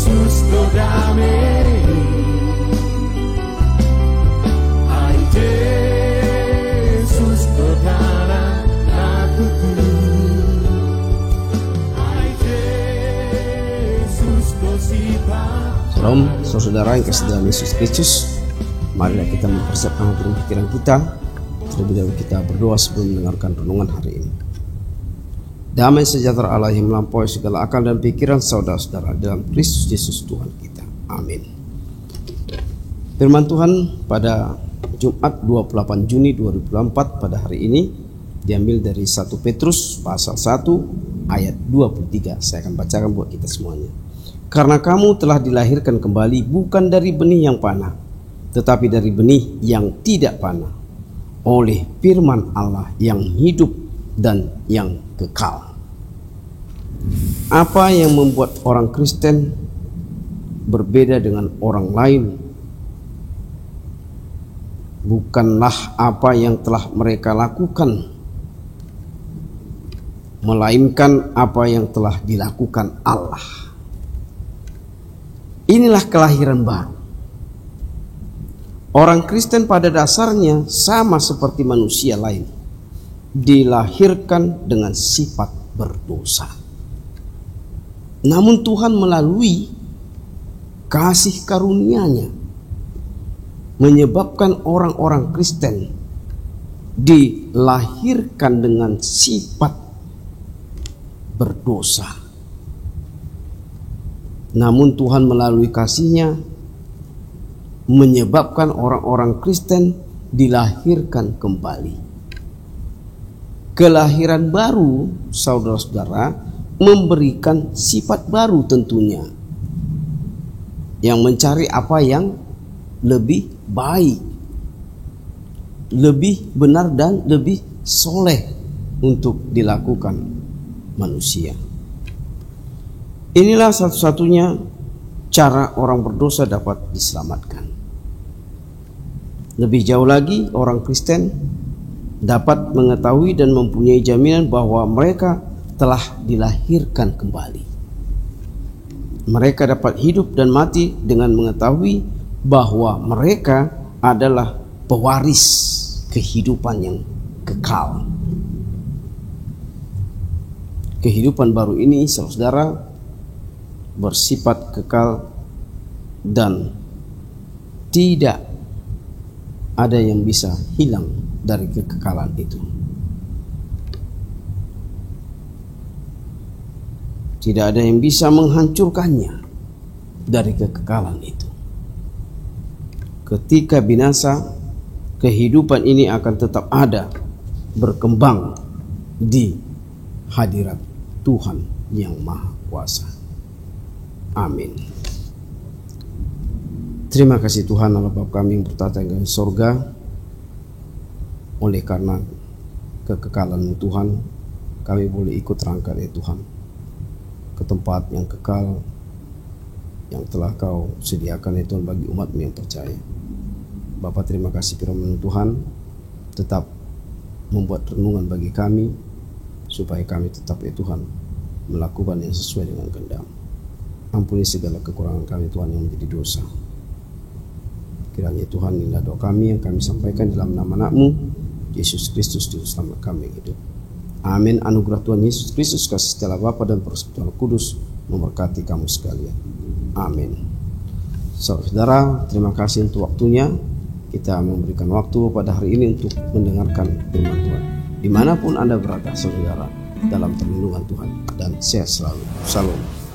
Yesus kau damai, hai Yesus kau tanah takutku, hai Yesus kau sifat. Shalom saudara yang kasih dalam Yesus Kristus. Marilah kita mempersiapkan hati dan pikiran kita. Terlebih dahulu kita berdoa sebelum mendengarkan renungan hari ini. Damai sejahtera Allah yang melampaui segala akal dan pikiran saudara-saudara dalam Kristus Yesus Tuhan kita. Amin. Firman Tuhan pada Jumat 28 Juni 2024 pada hari ini diambil dari 1 Petrus pasal 1 ayat 23. Saya akan bacakan buat kita semuanya. Karena kamu telah dilahirkan kembali bukan dari benih yang panah, tetapi dari benih yang tidak panah, oleh firman Allah yang hidup dan yang kekal. Apa yang membuat orang Kristen berbeda dengan orang lain bukanlah apa yang telah mereka lakukan, melainkan apa yang telah dilakukan Allah. Inilah kelahiran baru. Orang Kristen pada dasarnya sama seperti manusia lain, dilahirkan dengan sifat berdosa. Namun Tuhan melalui kasih karunia-Nya menyebabkan orang-orang Kristen dilahirkan dengan sifat berdosa. Namun Tuhan melalui kasih-Nya menyebabkan orang-orang Kristen dilahirkan kembali. Kelahiran baru, saudara-saudara, memberikan sifat baru tentunya, yang mencari apa yang lebih baik, lebih benar dan lebih soleh untuk dilakukan manusia. Inilah satu-satunya cara orang berdosa dapat diselamatkan. Lebih jauh lagi, orang Kristen dapat mengetahui dan mempunyai jaminan bahwa mereka telah dilahirkan kembali. Mereka dapat hidup dan mati dengan mengetahui bahwa mereka adalah pewaris kehidupan yang kekal. Kehidupan baru ini, saudara, bersifat kekal dan tidak ada yang bisa hilang dari kekekalan itu. Tidak ada yang bisa menghancurkannya dari kekekalan itu. Ketika binasa, kehidupan ini akan tetap ada, berkembang di hadirat Tuhan yang Maha Kuasa. Amin. Terima kasih Tuhan Allah Bapa kami yang bertata di sorga. Oleh karena kekekalan Tuhan, kami boleh ikut terangkat ya Tuhan ke tempat yang kekal yang telah Kau sediakan ya Tuhan bagi umat-Mu yang percaya. Bapa, terima kasih firman Tuhan tetap membuat renungan bagi kami supaya kami tetap ya Tuhan melakukan yang sesuai dengan kehendak. Ampuni segala kekurangan kami Tuhan yang menjadi dosa. Kiranya Tuhan inilah doa kami yang kami sampaikan dalam nama Anak-Mu Yesus Kristus Juru Selamat kami hidup. Amin. Anugerah Tuhan Yesus Kristus, kasih setia Bapa dan persekutuan Kudus memberkati kamu sekalian. Amin. Saudara, terima kasih untuk waktunya. Kita memberikan waktu pada hari ini untuk mendengarkan firman Tuhan. Dimanapun Anda berada, saudara, dalam perlindungan Tuhan, dan sehat selalu. Salam.